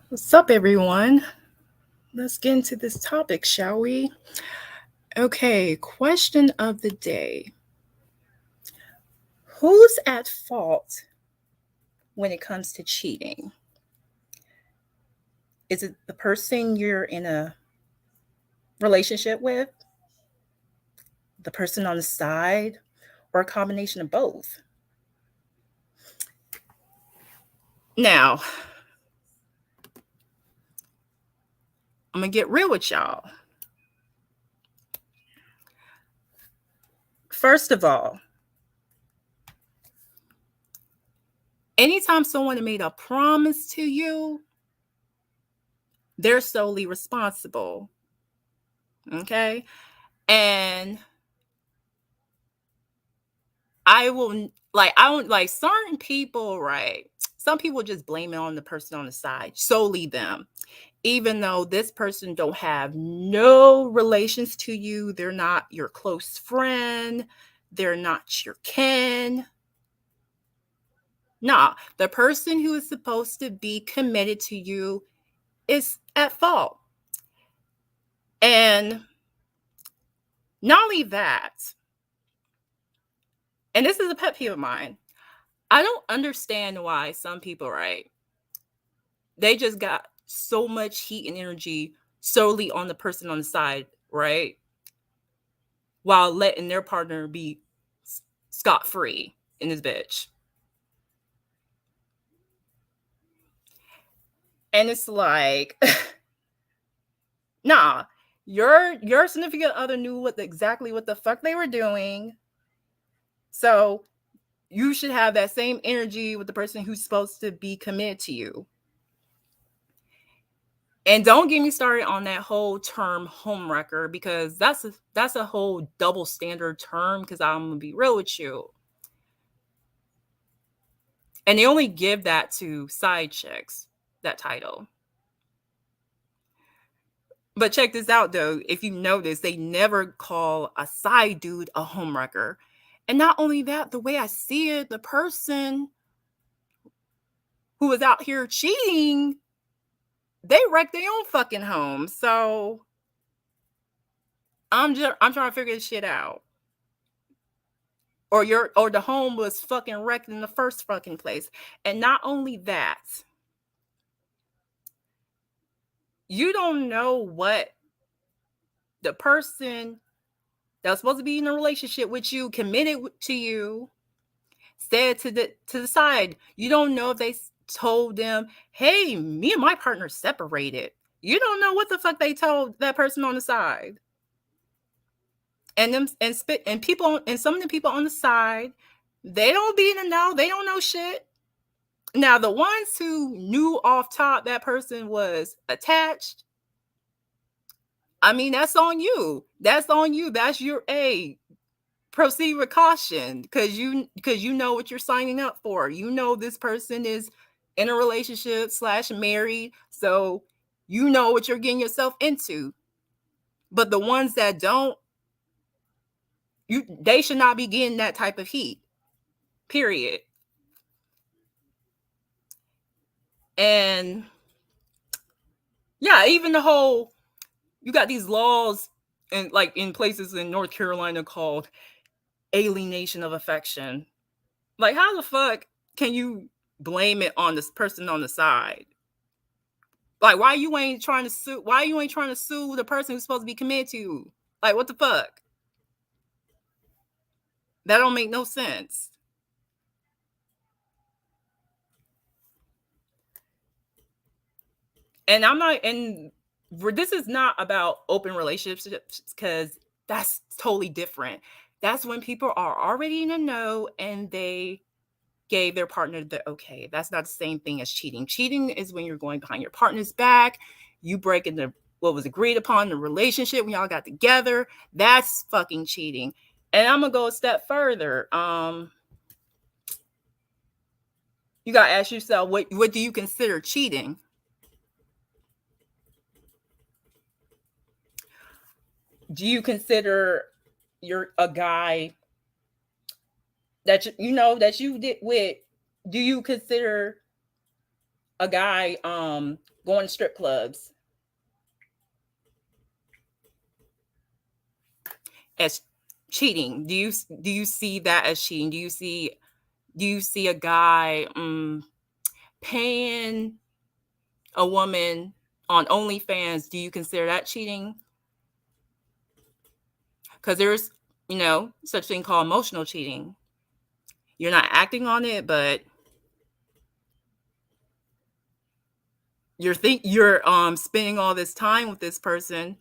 What's up, everyone? Let's get into this topic, shall we? Okay, question of the day. Who's at fault when it comes to cheating? Is it the person you're in a relationship with, the person on the side, or a combination of both? Now, I'm going to get real with y'all. First of all, anytime someone made a promise to you, they're solely responsible. Okay? And I don't like certain people, right? Some people just blame it on the person on the side, solely them. Even though this person don't have no relations to you, they're not your close friend, they're not your kin. Nah, the person who is supposed to be committed to you is at fault. And not only that, and this is a pet peeve of mine, I don't understand why some people, right? They just got so much heat and energy solely on the person on the side, right? While letting their partner be scot free in this bitch. And it's like, nah, your significant other knew exactly what the fuck they were doing. So you should have that same energy with the person who's supposed to be committed to you. And don't get me started on that whole term homewrecker, because that's a whole double standard term, because I'm gonna be real with you. And they only give that to side chicks, that title. But check this out though, if you notice, they never call a side dude a homewrecker. And not only that, the way I see it, the person who was out here cheating, they wrecked their own fucking home. So I'm trying to figure this shit out. Or the home was fucking wrecked in the first fucking place. And not only that, you don't know what the person that was supposed to be in a relationship with you, committed to you, said to the side. You don't know if they told them, hey, me and my partner separated. You don't know what the fuck they told that person on the side. And them and people, and some of the people on the side, they don't be in the know. They don't know shit. Now, the ones who knew off top that person was attached, I mean, that's on you. That's on you. That's your proceed with caution, because you know what you're signing up for. You know this person is in a relationship / married, so you know what you're getting yourself into. But the ones that don't, they should not be getting that type of heat. Period. And yeah, even the whole, you got these laws and like in places in North Carolina called alienation of affection. Like, how the fuck can you blame it on this person on the side? Like, why you ain't trying to sue? Why you ain't trying to sue the person who's supposed to be committed to you? Like, what the fuck? That don't make no sense. And I'm not, and this is not about open relationships, because that's totally different. That's when people are already in the know and they gave their partner the okay. That's not the same thing as cheating. Cheating is when you're going behind your partner's back, you breaking what was agreed upon in the relationship when y'all got together. That's fucking cheating. And I'm gonna go a step further. You gotta ask yourself, what do you consider cheating? Do you consider you're a guy that you know that you did with? Do you consider a guy going to strip clubs as cheating? Do you see that as cheating? Do you see a guy paying a woman on OnlyFans? Do you consider that cheating? Because there's, such thing called emotional cheating. You're not acting on it, but you're spending all this time with this person.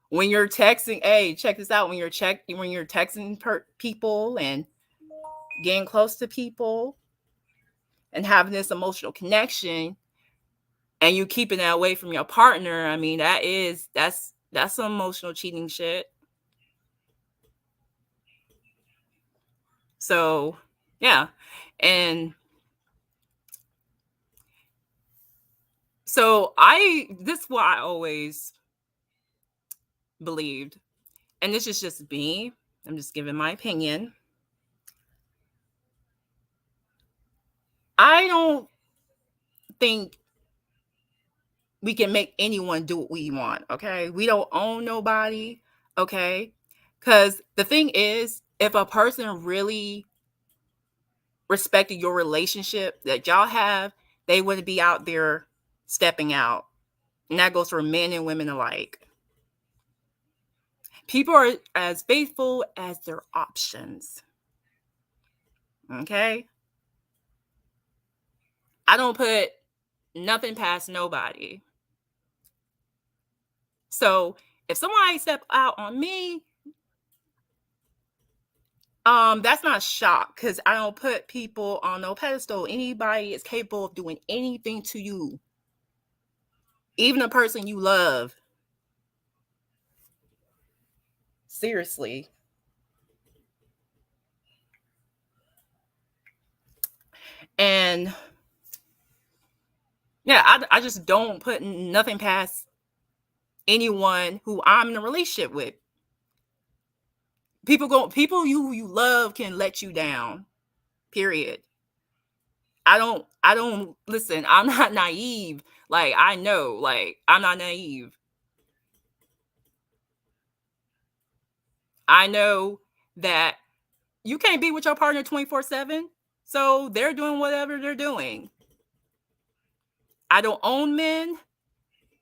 When you're texting, hey, check this out. When you're texting people and getting close to people and having this emotional connection, and you keeping that away from your partner, I mean, that's some emotional cheating shit. So, yeah. And so this is what I always believed. And this is just me. I'm just giving my opinion. I don't think we can make anyone do what we want, okay? We don't own nobody, okay? Because the thing is, if a person really respected your relationship that y'all have, they wouldn't be out there stepping out. And that goes for men and women alike. People are as faithful as their options. Okay? I don't put nothing past nobody. So if somebody step out on me, that's not shock, because I don't put people on no pedestal. Anybody is capable of doing anything to you, even a person you love. Seriously. And yeah, I just don't put nothing past anyone who I'm in a relationship with. People you love can let you down. Period. I don't listen, I'm not naive. Like, I know, like, I'm not naive. I know that you can't be with your partner 24/7. So they're doing whatever they're doing. I don't own men,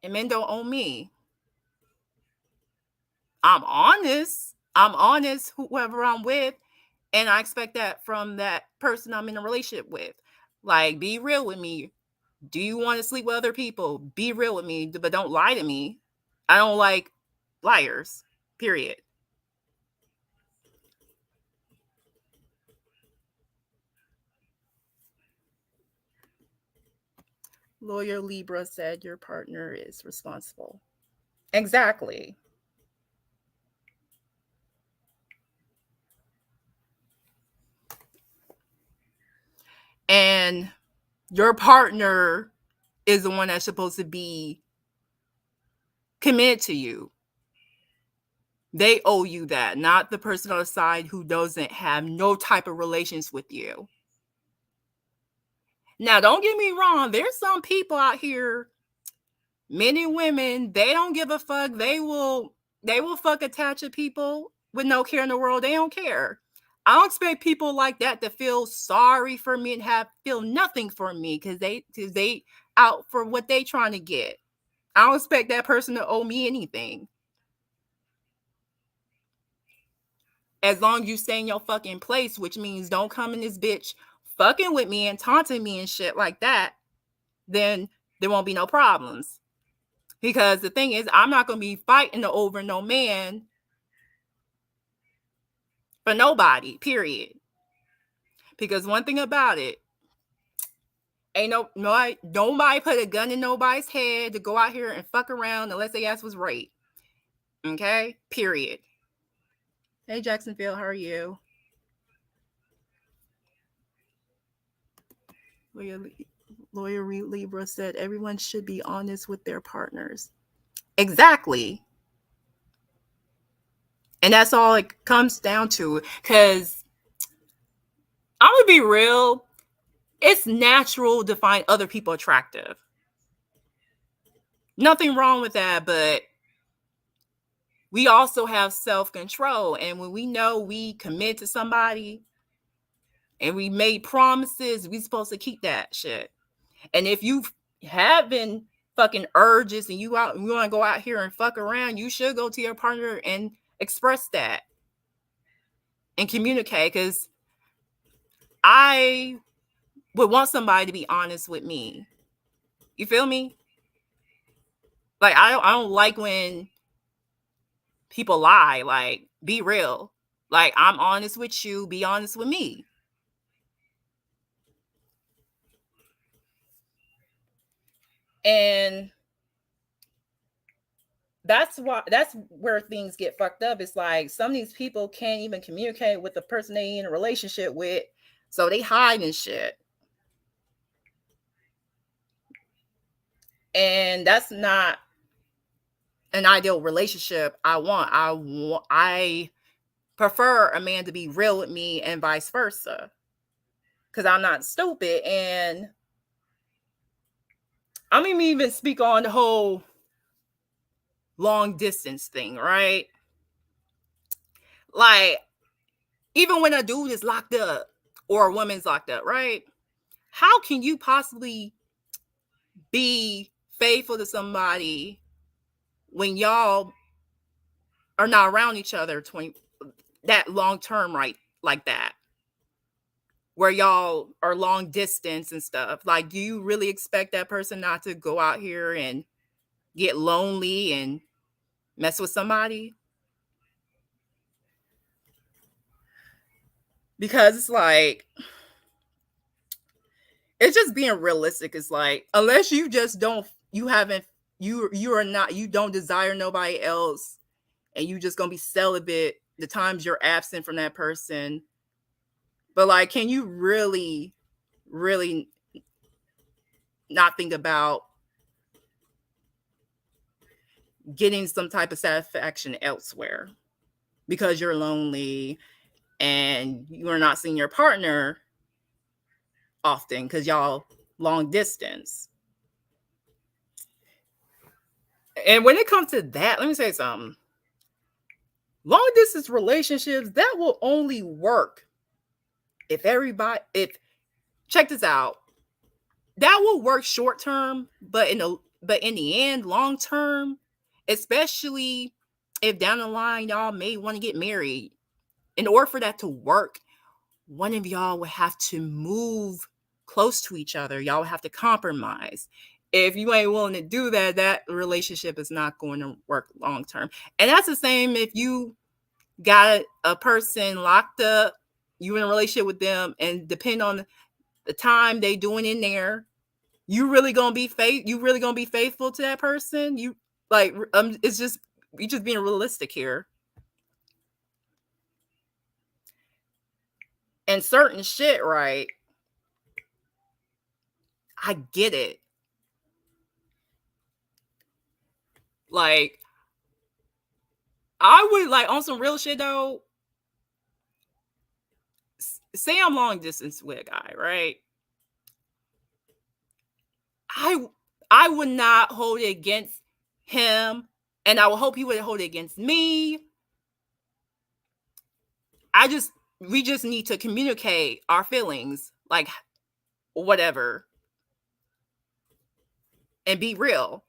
and men don't own me. I'm honest. I'm honest, whoever I'm with, and I expect that from that person I'm in a relationship with. Like, be real with me. Do you want to sleep with other people? Be real with me, but don't lie to me. I don't like liars. Period. Lawyer Libra said your partner is responsible. Exactly. And your partner is the one that's supposed to be committed to you. They owe you that, not the person on the side who doesn't have no type of relations with you. Now, don't get me wrong. There's some people out here, men and women, they don't give a fuck. They will fuck attach to people with no care in the world. They don't care. I don't expect people like that to feel sorry for me and feel nothing for me because they out for what they trying to get. I don't expect that person to owe me anything. As long as you stay in your fucking place, which means don't come in this bitch fucking with me and taunting me and shit like that, then there won't be no problems. Because the thing is, I'm not going to be fighting over no man for nobody, period. Because one thing about it, ain't nobody put a gun in nobody's head to go out here and fuck around unless they ass was raped. Okay? Period. Hey, Jacksonville, how are you? Lawyer Libra said everyone should be honest with their partners. Exactly. And that's all it comes down to. Because I'm going to be real. It's natural to find other people attractive. Nothing wrong with that, but we also have self-control. And when we know we commit to somebody and we made promises, we supposed to keep that shit. And if you having fucking urges and you want to go out here and fuck around, you should go to your partner and express that and communicate. Because I would want somebody to be honest with me. You feel me? Like I don't like when people lie. Like, be real. Like, I'm honest with you, be honest with me. And that's where things get fucked up. It's like some of these people can't even communicate with the person they in a relationship with, so they hide and shit. And that's not an ideal relationship I prefer a man to be real with me and vice versa, because I'm not stupid. And I'm gonna even speak on the whole long distance thing, right? Like, even when a dude is locked up or a woman's locked up, right? How can you possibly be faithful to somebody when y'all are not around each other that long term, right? Like that, where y'all are long distance and stuff. Like, do you really expect that person not to go out here and get lonely and mess with somebody? Because it's like, it's just being realistic. It's like, unless you just don't, you haven't, you are not, you don't desire nobody else, and you just gonna be celibate the times you're absent from that person. But like, can you really, really not think about getting some type of satisfaction elsewhere because you're lonely and you're not seeing your partner often because y'all long distance? And when it comes to that, let me say something. Long distance relationships, that will only work if check this out. That will work short term, but in the end, long term, especially if down the line y'all may want to get married, in order for that to work, one of y'all would have to move close to each other. Y'all would have to compromise. If you ain't willing to do that, that relationship is not going to work long term. And that's the same if you got a person locked up, you in a relationship with them, and depend on the time they doing in there, you really gonna be faithful to that person? You like, it's just, you just being realistic here. And certain shit, right? I get it. Like, I would, like, on some real shit though, say I'm long distance with a guy, right? I would not hold it against him, and I would hope he would hold it against me. We just need to communicate our feelings, like, whatever, and be real.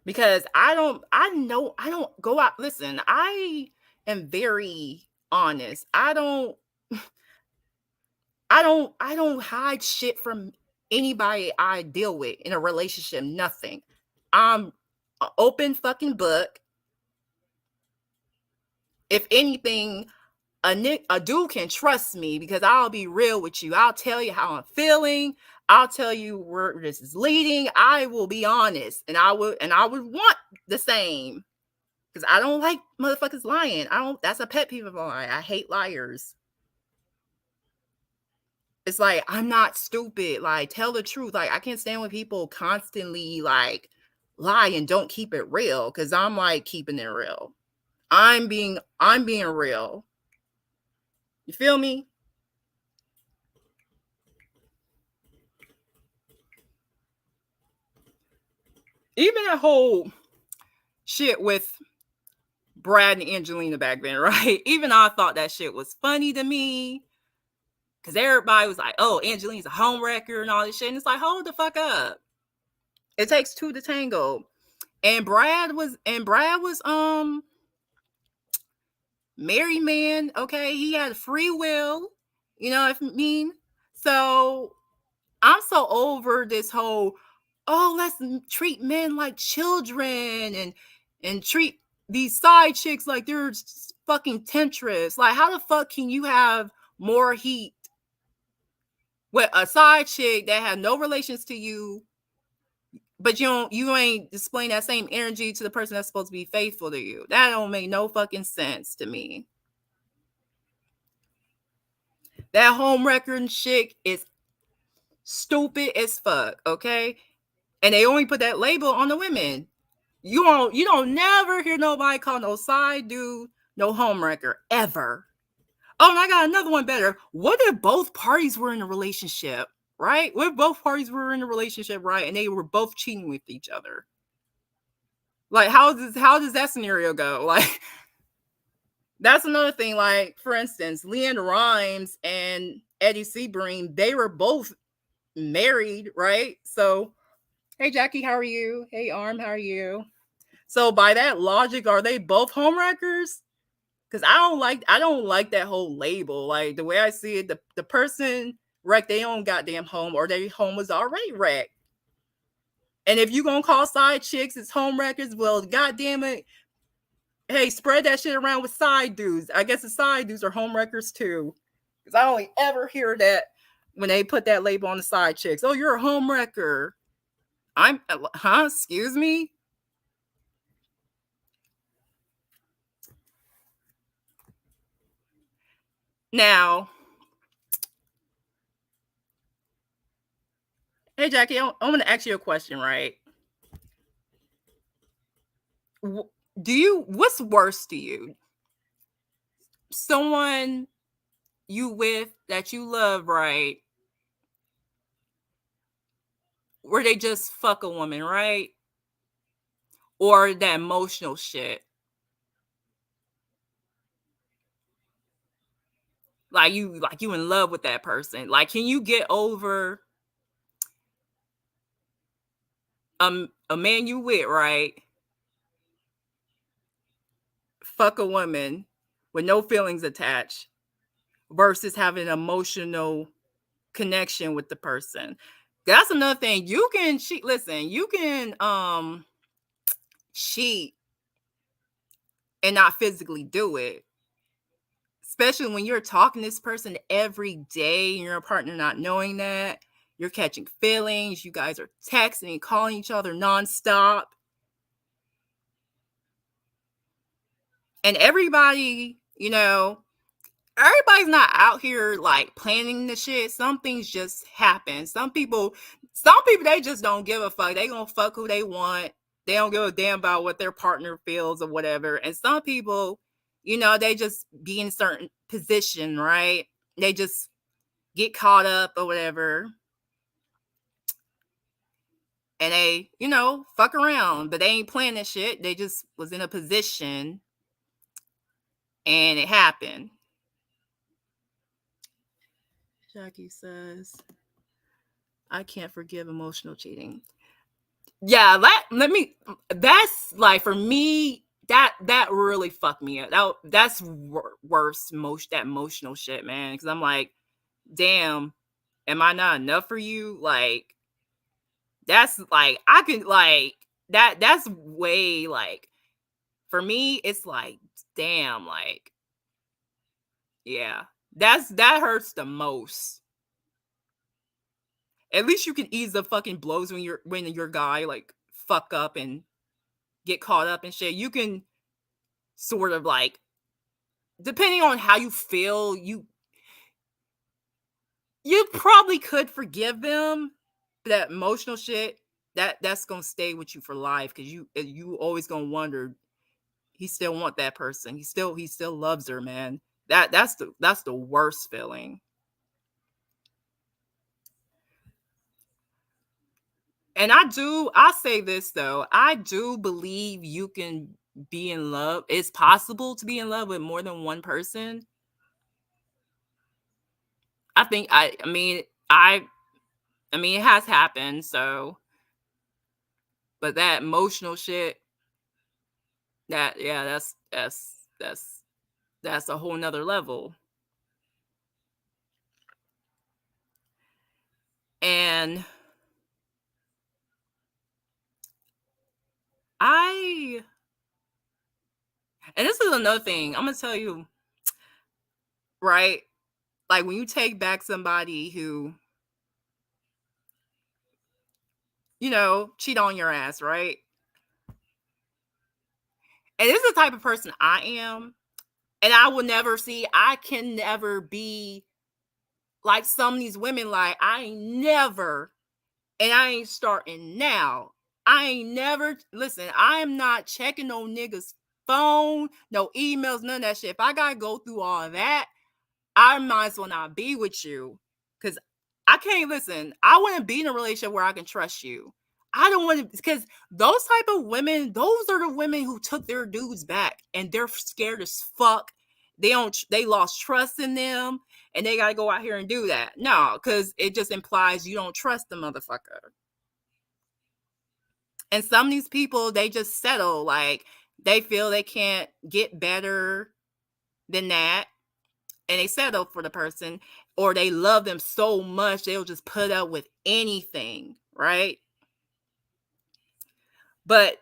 Because I don't go out. Listen, I am very honest. I don't hide shit from anybody I deal with in a relationship. Nothing. I'm an open fucking book. If anything, a dude can trust me because I'll be real with you. I'll tell you how I'm feeling. I'll tell you where this is leading. I will be honest, and I would want the same, because I don't like motherfuckers lying. That's a pet peeve of mine. I hate liars. It's like, I'm not stupid. Like, tell the truth. Like, I can't stand when people constantly like lie and don't keep it real, because I'm like keeping it real. I'm being real. You feel me? even that whole shit with Brad and Angelina back then, right? Even I thought that shit was funny to me. Cause everybody was like, oh, Angelina's a homewrecker and all this shit. And it's like, hold the fuck up. It takes two to tango. And Brad was married man, okay? He had free will, you know what I mean? So I'm so over this whole, oh, let's treat men like children and treat these side chicks like they're fucking temptress. Like, how the fuck can you have more heat with a side chick that had no relations to you, but you ain't displaying that same energy to the person that's supposed to be faithful to you? That don't make no fucking sense to me. That home record chick is stupid as fuck, okay? And they only put that label on the women. You don't never hear nobody call no side dude no homewrecker ever. Oh, and I got another one better. What if both parties were in a relationship, right? What if both parties were in a relationship, right? And they were both cheating with each other? Like, how does that scenario go? Like, that's another thing. Like, for instance, LeAnn Rimes and Eddie Sebring, they were both married, right? So, hey Jackie, how are you? Hey Arm, how are you? So by that logic, are they both homewreckers? Because I don't like that whole label. Like, the way I see it, the person wrecked their own goddamn home, or their home was already wrecked. And if you gonna call side chicks as homewreckers, well, goddamn it, hey, spread that shit around with side dudes. I guess the side dudes are homewreckers too. Because I only ever hear that when they put that label on the side chicks. Oh, you're a homewrecker. Excuse me? Now, hey Jackie, I'm gonna ask you a question, right? What's worse to you? Someone you with that you love, right? Where they just fuck a woman, right? Or that emotional shit. Like you in love with that person. Like, can you get over a man you with, right? Fuck a woman with no feelings attached versus having an emotional connection with the person. That's another thing. You can cheat. Listen, you can cheat and not physically do it. Especially when you're talking to this person every day and your partner not knowing that. You're catching feelings. You guys are texting and calling each other nonstop. And everybody, everybody's not out here like planning the shit. Some things just happen. Some people, they just don't give a fuck. They gonna fuck who they want. They don't give a damn about what their partner feels or whatever. And some people, they just be in a certain position, right? They just get caught up or whatever. And they, fuck around, but they ain't planning that shit. They just was in a position and it happened. Jackie says, I can't forgive emotional cheating. Yeah, that's like, for me, that really fucked me up. That's worse, that emotional shit, man. Because I'm like, damn, am I not enough for you? Like, that's like, I can like that's way like, for me, it's like, damn, like, yeah, that hurts the most. At least you can ease the fucking blows when your guy like fuck up and get caught up and shit. You can sort of like, depending on how you feel, you probably could forgive them. But that emotional shit, that's gonna stay with you for life, because you always gonna wonder, he still want that person. He still loves her, man. That's the worst feeling. And I say this though, I do believe you can be in love. It's possible to be in love with more than one person. I think I mean it has happened, so but that emotional shit, that yeah, that's a whole nother level. And I and this is another thing. I'm gonna tell you, right? Like when you take back somebody who, cheat on your ass, right? And this is the type of person I am. And I can never be like some of these women. Like, I ain't never, and I ain't starting now. I ain't never, listen, I am not checking no niggas' phone, no emails, none of that shit. If I gotta go through all that, I might as well not be with you. Cause I can't listen. I want to be in a relationship where I can trust you. I don't want to, because those type of women, those are the women who took their dudes back and they're scared as fuck. They lost trust in them and they got to go out here and do that. No, because it just implies you don't trust the motherfucker. And some of these people, they just settle. Like, they feel they can't get better than that and they settle for the person, or they love them so much they'll just put up with anything, right? But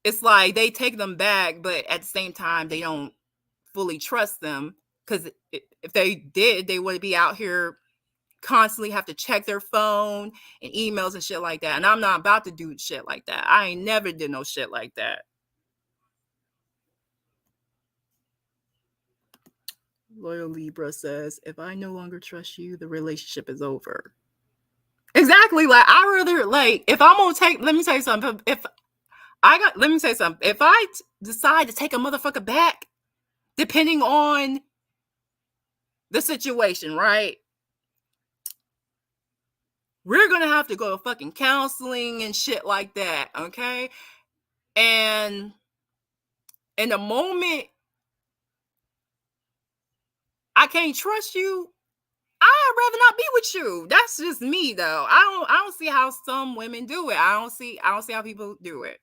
it's like they take them back, but at the same time they don't fully trust them, because if they did, they would be out here constantly have to check their phone and emails and shit like that. And I'm not about to do shit like that. I ain't never did no shit like that. Loyal Libra says, if I no longer trust you, the relationship is over. Exactly. Like, I rather, like, if I'm gonna take, let me tell you something. Let me say something. If I decide to take a motherfucker back, depending on the situation, right? We're gonna have to go to fucking counseling and shit like that, okay? And in the moment I can't trust you, I'd rather not be with you. That's just me though. I don't see how some women do it. I don't see how people do it.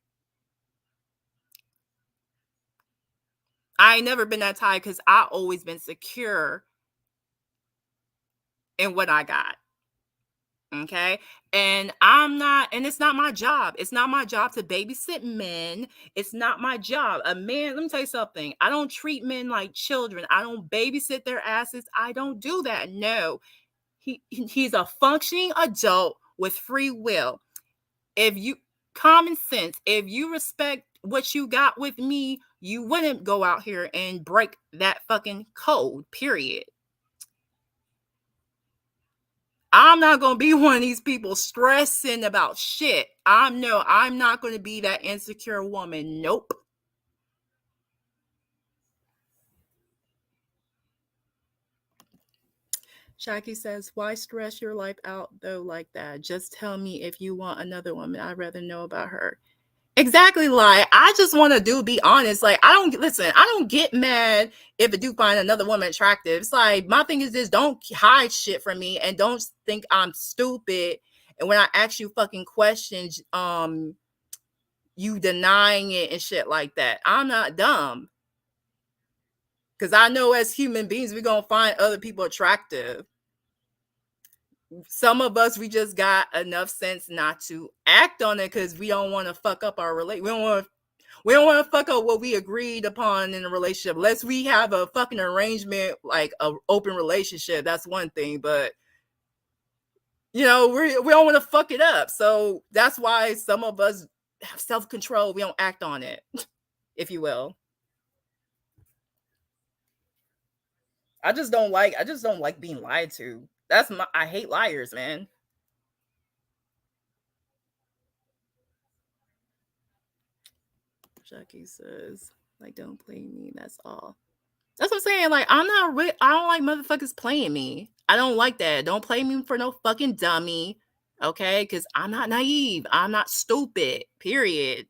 I ain't never been that type because I always been secure in what I got. Okay. And it's not my job. It's not my job to babysit men. It's not my job. A man, let me tell you something. I don't treat men like children. I don't babysit their asses. I don't do that. No. He's a functioning adult with free will. If you Common sense, if you respect what you got with me, you wouldn't go out here and break that fucking code, period. I'm not going to be one of these people stressing about shit. I'm not going to be that insecure woman. Nope. Shaki says, why stress your life out though like that? Just tell me if you want another woman. I'd rather know about her. Exactly. Like, I just want to be honest. Like, I don't get mad if a dude find another woman attractive. It's like, my thing is this: don't hide shit from me and don't think I'm stupid. And when I ask you fucking questions, you denying it and shit like that. I'm not dumb. Because I know as human beings, we're going to find other people attractive. Some of us, we just got enough sense not to act on it because we don't want to fuck up our relationship. We don't want to fuck up what we agreed upon in a relationship. Unless we have a fucking arrangement, like an open relationship, that's one thing. But we don't want to fuck it up. So that's why some of us have self-control. We don't act on it, if you will. I just don't like being lied to. I hate liars, man. Jackie says, like, don't play me. That's all. That's what I'm saying. Like, I don't like motherfuckers playing me. I don't like that. Don't play me for no fucking dummy. Okay, because I'm not naive. I'm not stupid. Period.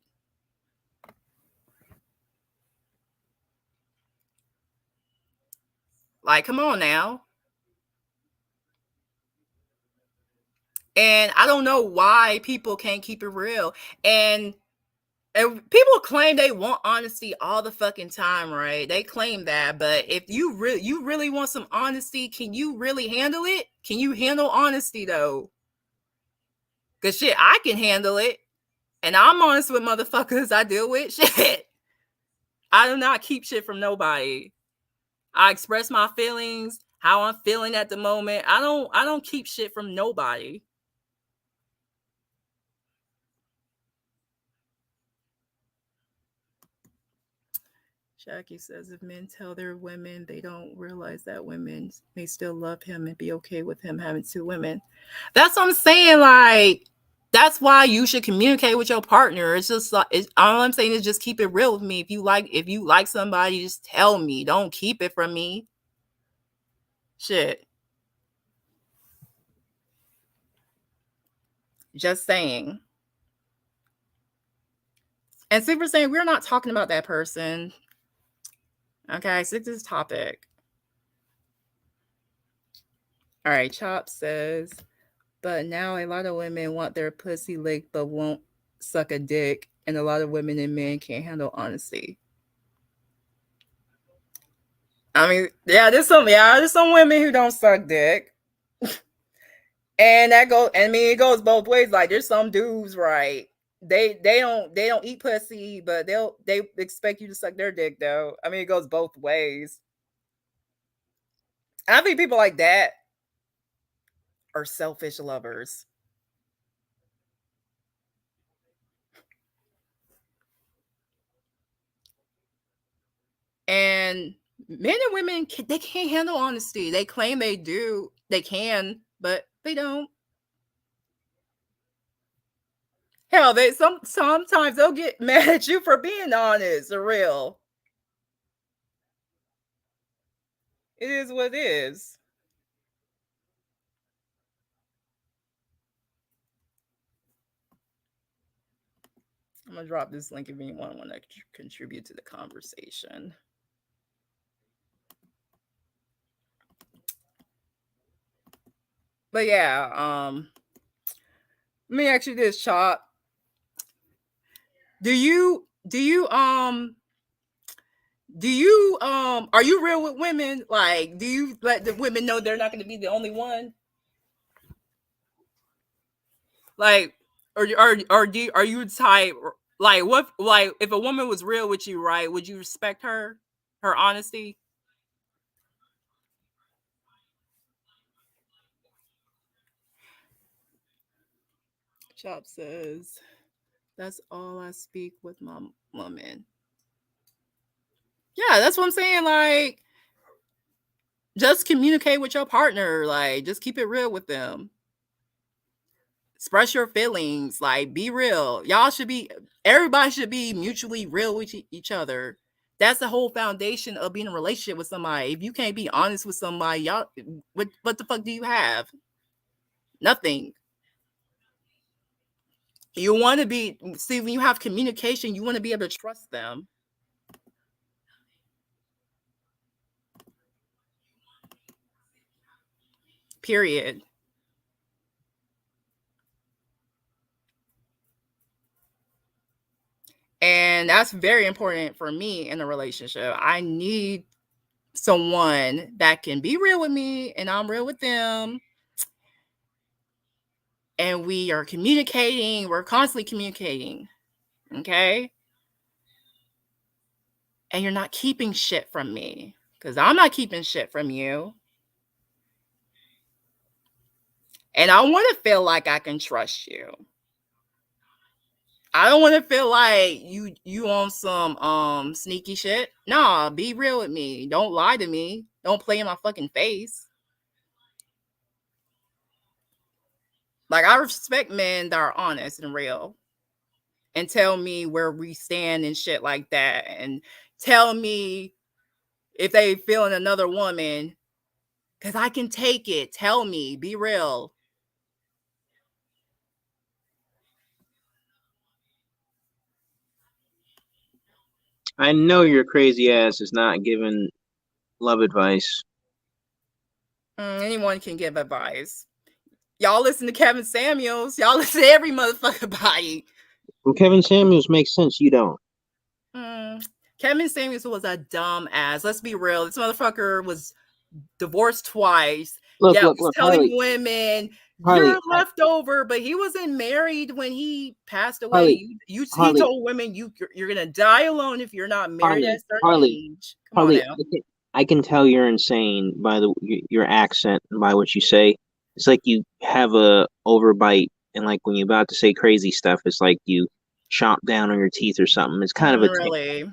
Like, come on now. And I don't know why people can't keep it real. And people claim they want honesty all the fucking time, right? They claim that, but if you really want some honesty, can you really handle it? Can you handle honesty though? Cause shit, I can handle it, and I'm honest with motherfuckers I deal with. Shit, I do not keep shit from nobody. I express my feelings, how I'm feeling at the moment. I don't keep shit from nobody. Jackie says if men tell their women they don't realize that women may still love him and be okay with him having two women. That's what I'm saying. Like, that's why you should communicate with your partner. It's just like all I'm saying is just keep it real with me. If you like somebody, just tell me. Don't keep it from me. Shit. Just saying. And super saying we're not talking about that person. Okay, stick to this topic. All right, Chop says, but now a lot of women want their pussy licked but won't suck a dick, and a lot of women and men can't handle honesty. I mean, there's some women who don't suck dick. And that goes, I mean, it goes both ways. Like, there's some dudes, right? They don't eat pussy, but they expect you to suck their dick though. I mean, it goes both ways. And I think people like that are selfish lovers. And men and women, they can't handle honesty. They claim they do, they can, but they don't. Hell, they sometimes they'll get mad at you for being honest or real. It is what it is. I'm gonna drop this link if anyone want to contribute to the conversation. But yeah, let me ask you this, Chop. Do you are you real with women? Like, do you let the women know they're not going to be the only one? Like, are you type like what, like if a woman was real with you, right? Would you respect her honesty? Chop says that's all I speak with my woman. Yeah, that's what I'm saying. Like, just communicate with your partner. Like, just keep it real with them. Express your feelings. Like, be real. Everybody should be mutually real with each other. That's the whole foundation of being in a relationship with somebody. If you can't be honest with somebody, y'all, what the fuck do you have? Nothing. You want to see, when you have communication, you want to be able to trust them. Period. And that's very important for me in a relationship. I need someone that can be real with me and I'm real with them. And we are communicating, we're constantly communicating. Okay. And you're not keeping shit from me because I'm not keeping shit from you. And I want to feel like I can trust you. I don't want to feel like you on some sneaky shit. Nah, be real with me. Don't lie to me. Don't play in my fucking face. Like, I respect men that are honest and real and tell me where we stand and shit like that, and tell me if they feeling another woman, because I can take it. Tell me, be real. I know your crazy ass is not giving love advice. Anyone can give advice. Y'all listen to Kevin Samuels. Y'all listen to every motherfucker body. Well, Kevin Samuels makes sense. You don't. Kevin Samuels was a dumb ass. Let's be real. This motherfucker was divorced twice. Look, Yeah, look, was look, telling Harley. women Harley, you're left over, but he wasn't married when he passed away. Harley, He Harley, told women you're gonna die alone if you're not married at a Harley, certain Harley, age. Come on Harley. now. I can tell you're insane by your accent and by what you say. It's like you have a overbite, and like when you're about to say crazy stuff, it's like you chomp down on your teeth or something. It's kind of a tick. Really?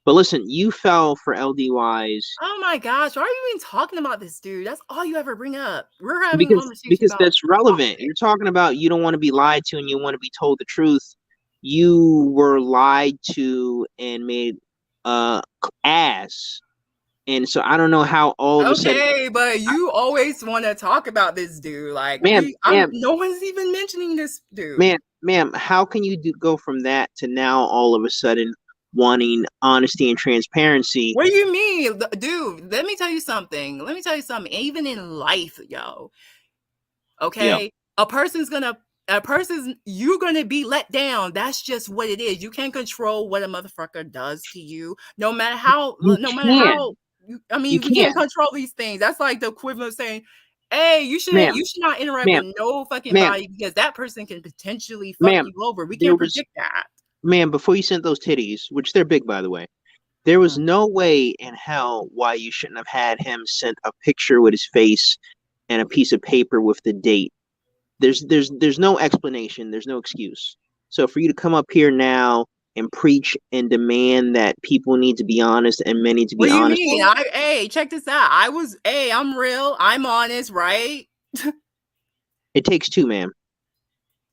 But listen, you fell for LDYs Oh my gosh, why are you even talking about this dude? That's all you ever bring up. We're having a conversation because about that's relevant. topic. You're talking about you don't want to be lied to and you want to be told the truth. You were lied to and made ass. And so I don't know how all of a sudden, Okay, but you always want to talk about this dude. Like ma'am, ma'am, no one's even mentioning this dude. ma'am, how can you go from that to now all of a sudden wanting honesty and transparency? What do you mean, dude? Let me tell you something. Even in life, yo, Yeah, okay, you're gonna be let down. That's just what it is. You can't control what a motherfucker does to you, no matter how. you No matter can, how. you We can't can, control these things. That's like the equivalent of saying, "Hey, ma'am, you should not interact ma'am, with no fucking ma'am, body because that person can potentially fuck ma'am. you over." We There can't was, predict that. ma'am, before you sent those titties, which they're big by the way. There was no way in hell why you shouldn't have had him send a picture with his face and a piece of paper with the date. There's no explanation. There's no excuse. So for you to come up here now and preach and demand that people need to be honest and men need to What be do you honest, mean? Hey, check this out. I'm real. I'm honest, right? it takes two, ma'am.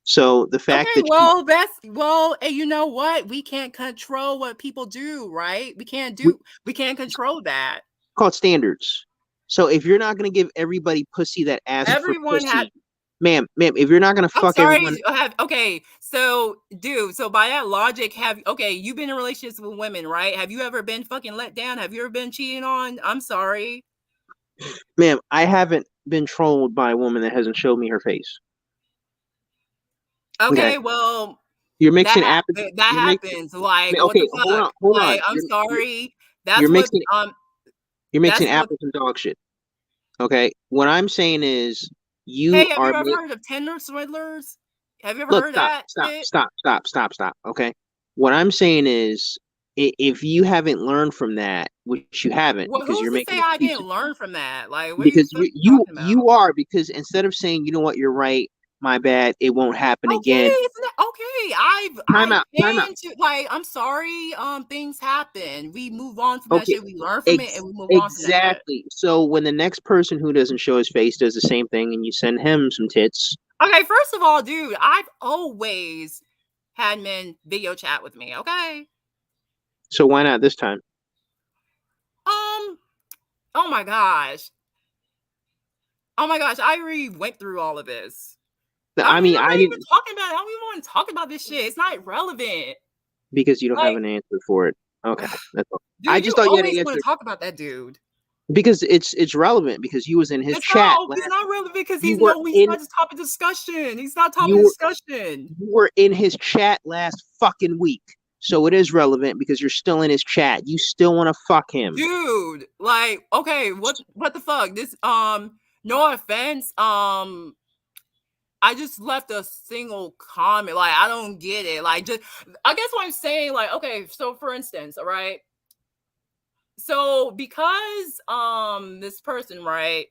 So the fact Okay, that you hey, you know what? We can't control what people do, right? we We can't control that. call it standards. So if you're not gonna give everybody pussy that asks for Everyone had pussy, ma'am, if you're not gonna I'm fuck everyone, sorry, okay. So, dude, so by that logic, you've been in relationships with women, right? Have you ever been fucking let down? Have you ever been cheated on? I'm sorry. ma'am, I haven't been trolled by a woman that hasn't showed me her face. Okay, Okay, well, you're mixing apples. that You're mixing. happens. Like, what Okay, the fuck? hold on. Like, I'm sorry. You're That's what mixing. You're that's mixing what apples and dog shit. Okay, what I'm saying is you Hey, have are. you ever heard of Tinder swindlers? Have you ever Look, heard of that shit? stop. Okay, what I'm saying is if you haven't learned from that, which you haven't, Well, because who's you're to making say I didn't excuses. learn from that? Like, what are you Because fucking talking about? you are, because instead of saying, you know what, you're right, my bad, it won't happen Okay, again. it's not okay. Time I out, time out. tend to like. I'm sorry. Things happen. We move on from that Okay, shit. We learn from it, and we move on from that shit. exactly. So when the next person who doesn't show his face does the same thing, and you send him some tits, Okay, first of all, dude, I've always had men video chat with me. Okay. so why not this time? Um. Oh my gosh. Oh my gosh. I already went through all of this. I mean, I'm I not even didn't, talking about it. I don't even want to talk about this shit. It's not relevant. because you don't have Like, an answer for it. Okay, that's all. I dude, just you thought you had always an want answer to talk about that dude. because it's relevant because you was in his chat It's last. not relevant because You were he's in not just topic discussion. He's not topic you were discussion. you were in his chat last fucking week. So it is relevant because you're still in his chat. You still want to fuck him. Dude, like, okay, what the fuck? No offense. I just left a single comment. Like, I don't get it. Like, just I guess what I'm saying, like, okay, so for instance, all right. So because this person, right?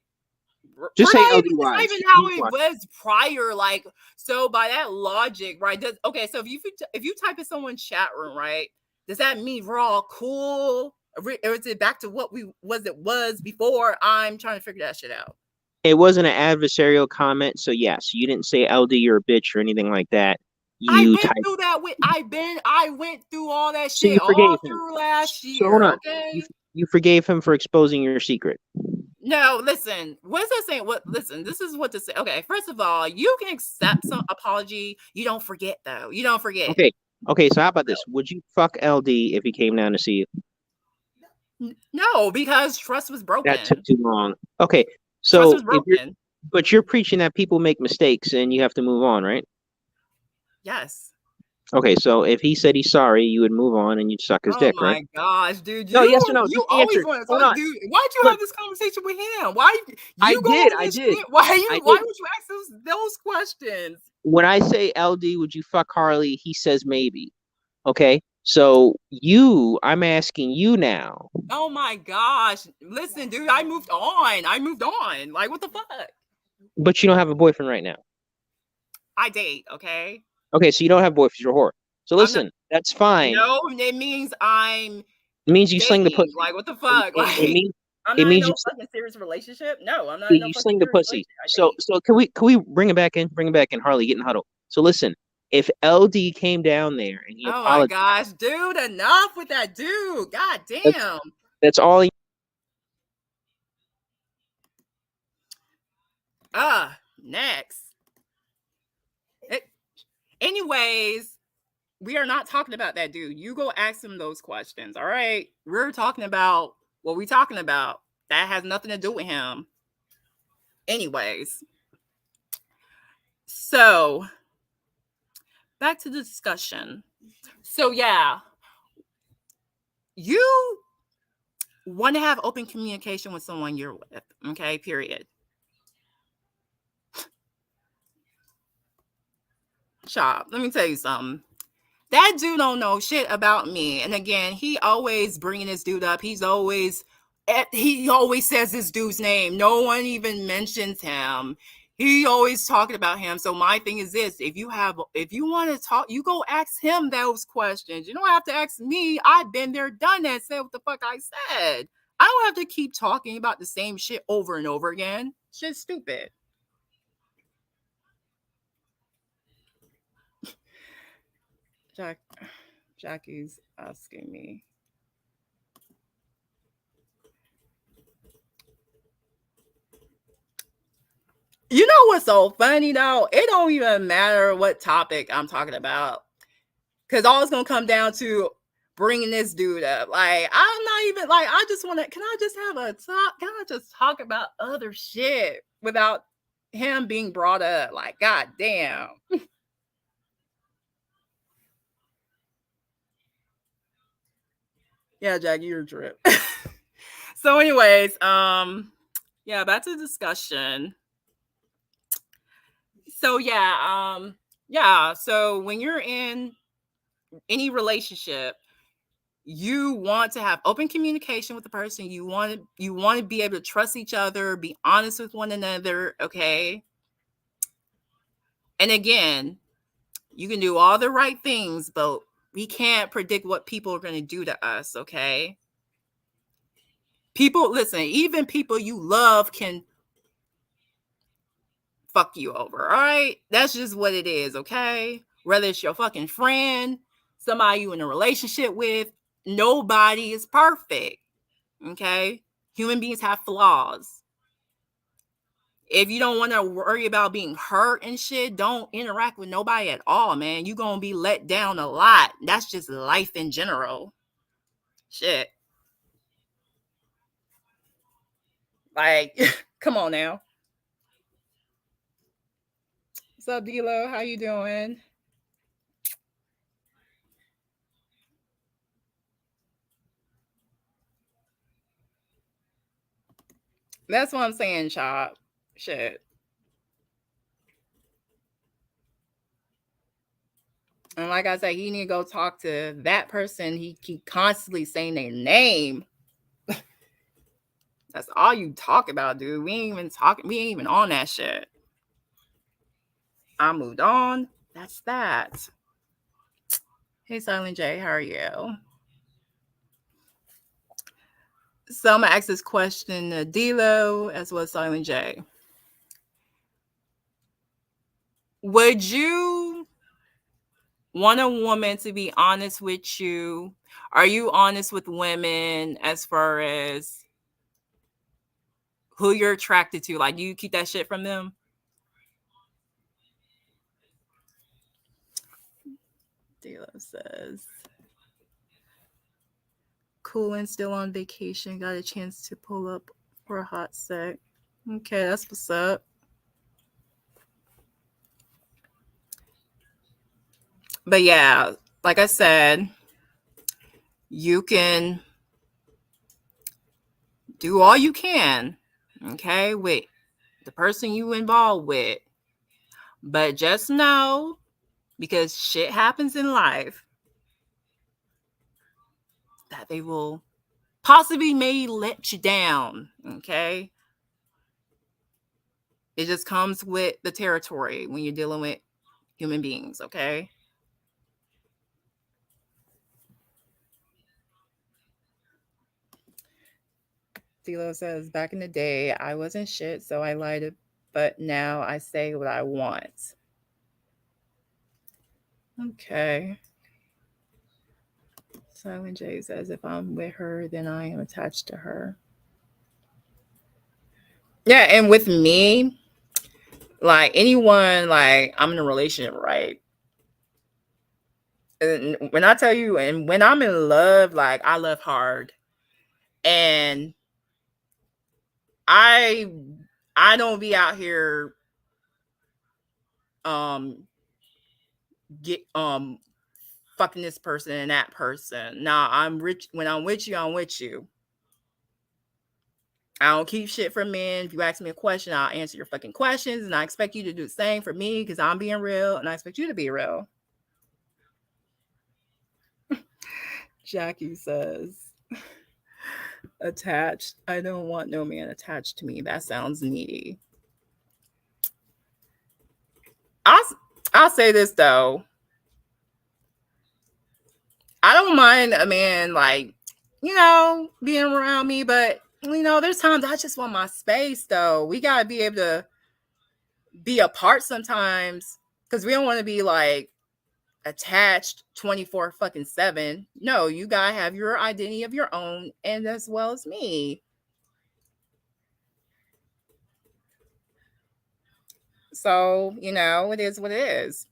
Just We're say not even it's not LDYs. even how it LDYs. was prior. Like, so by that logic, right? So if you type in someone's chat room, right? Does that mean we're all cool? Or is it back to what it was before? I'm trying to figure that shit out. It wasn't an adversarial comment, so yes, you didn't say LD you're a bitch or anything like that. I You went typed. through that with I went through all that So shit you all forgave him. through last So hold year, on. You okay? you forgave him for exposing your secret. No, listen. What is that saying? What? Listen. This is what to say. Okay, first of all, you can accept some apology. You don't forget though. You don't forget. Okay. Okay, so how about this? Would you fuck LD if he came down to see you? No, because trust was That took broken. too long. Okay, Trust so was if you're, broken. but you're preaching that people make mistakes and you have to move on, right? Yes. Okay, so if he said he's sorry, you would move on and you'd suck his Oh dick, right? my gosh, dude. No, yes or no? You Just always answer. want to Hold talk, on. dude. Why'd you Look, have this conversation with him? Why I you go did, over I this did, shit? I Why did. would you ask those questions? When I say LD, would you fuck Harley? He says maybe. Okay, so I'm asking you now, Oh my gosh. Listen, dude, I moved on. I moved on. Like, what the fuck? but you don't have a boyfriend right now. I date, okay? Okay, so you don't have boyfriends, you're a whore. So I'm not listen, that's fine. no, it means I'm It means you sling the dating. pussy. Like, what the fuck? It Like, means I'm it not in means no fucking serious relationship. No, I'm not in no you fucking sling the serious pussy. relationship. I So date. so can we bring it back in? Bring it back in, Harley, get in the huddle. So listen, if LD came down there and he Oh my apologized, gosh, dude, enough with that dude. God that's damn. that's all he Next. It, anyways, we are not talking about that dude. You go ask him those questions. All right. We're talking about what we talking about. That has nothing to do with him. Anyways. So back to the discussion. So yeah, you want to have open communication with someone you're with. Okay, period. Chop. Let me tell you something. That dude don't know shit about me. And again, he always bringing this dude up. He always says this dude's name. No one even mentions him. He always talking about him. So my thing is this: if you want to talk, you go ask him those questions. You don't have to ask me. I've been there, done that, said what the fuck I said. I don't have to keep talking about the same shit over and over again. Shit's stupid. Jackie's asking me. You know what's so funny though? It don't even matter what topic I'm talking about, because all it's gonna come down to bringing this dude up. Like, I'm not even like, I just want to. Can I just have a talk? Can I just talk about other shit without him being brought up? Like, god damn. Yeah, Jackie, you're a trip. So, anyways, yeah, back to the discussion. So yeah. So when you're in any relationship, you want to have open communication with the person. You want to be able to trust each other, be honest with one another, okay? And again, you can do all the right things, but we can't predict what people are going to do to us, okay? People, listen, even people you love can fuck you over, all right? That's just what it is, okay? Whether it's your fucking friend, somebody you in a relationship with, nobody is perfect, okay? Human beings have flaws. If you don't want to worry about being hurt and shit, don't interact with nobody at all, man. You're going to be let down a lot. That's just life in general. Shit. Like, come on now. What's up, D-Lo? How you doing? That's what I'm saying, Chop. Shit. And like I said, he need to go talk to that person. He keep constantly saying their name. That's all you talk about, dude. We ain't even on that shit. I moved on. That's that. Hey, Silent J, how are you? So I'm gonna ask this question to D-Lo as well as Silent J. Would you want a woman to be honest with you? Are you honest with women as far as who you're attracted to? Like, do you keep that shit from them? J-Lo says, cool and still on vacation. Got a chance to pull up for a hot sec. Okay, that's what's up. But yeah, like I said, you can do all you can, okay, with the person you involved with. But just know, because shit happens in life, that they will possibly may let you down, okay? It just comes with the territory when you're dealing with human beings, okay? Philo says, back in the day, I wasn't shit, so I lied, but now I say what I want. Okay. Silent J says, if I'm with her, then I am attached to her. Yeah, and with me, like anyone, like I'm in a relationship, right? And when I tell you, and when I'm in love, like I love hard. And I don't be out here get fucking this person and that person. Nah, I'm rich. When I'm with you, I'm with you. I don't keep shit from men. If you ask me a question, I'll answer your fucking questions, and I expect you to do the same for me because I'm being real, and I expect you to be real. Jackie says, attached. I don't want no man attached to me. That sounds needy. I'll say this though. I don't mind a man like, being around me, but there's times I just want my space though. We gotta be able to be apart sometimes because we don't want to be like attached 24 fucking 7. No, you gotta have your identity of your own, and as well as me. So, it is what it is.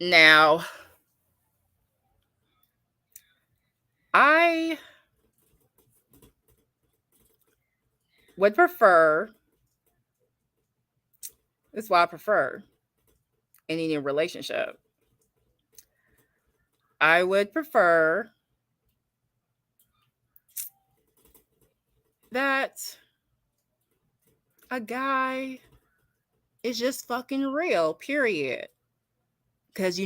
Now, I would prefer, this is what I prefer in any relationship. I would prefer that a guy is just fucking real, period. Because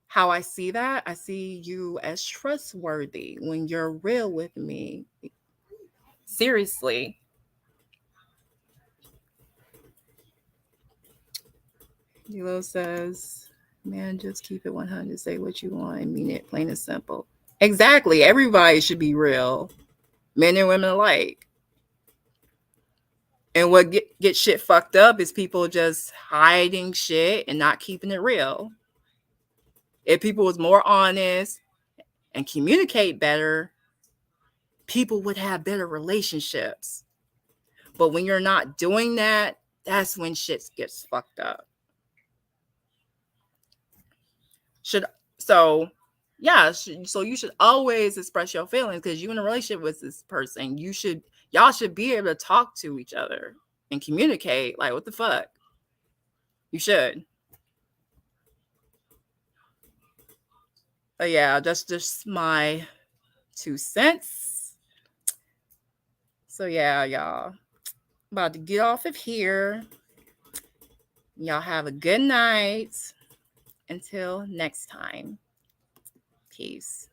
how I see that? I see you as trustworthy when you're real with me. Seriously. Dilo says, man, just keep it 100. Say what you want and mean it, plain and simple. Exactly. Everybody should be real, men and women alike. And what get shit fucked up is people just hiding shit and not keeping it real. If people was more honest and communicate better, people would have better relationships. But when you're not doing that, that's when shit gets fucked up. So you should always express your feelings because you're in a relationship with this person. Y'all should be able to talk to each other and communicate. Like, what the fuck? You should. But yeah, that's just my 2 cents. So yeah, y'all, about to get off of here. Y'all have a good night. Until next time. Peace.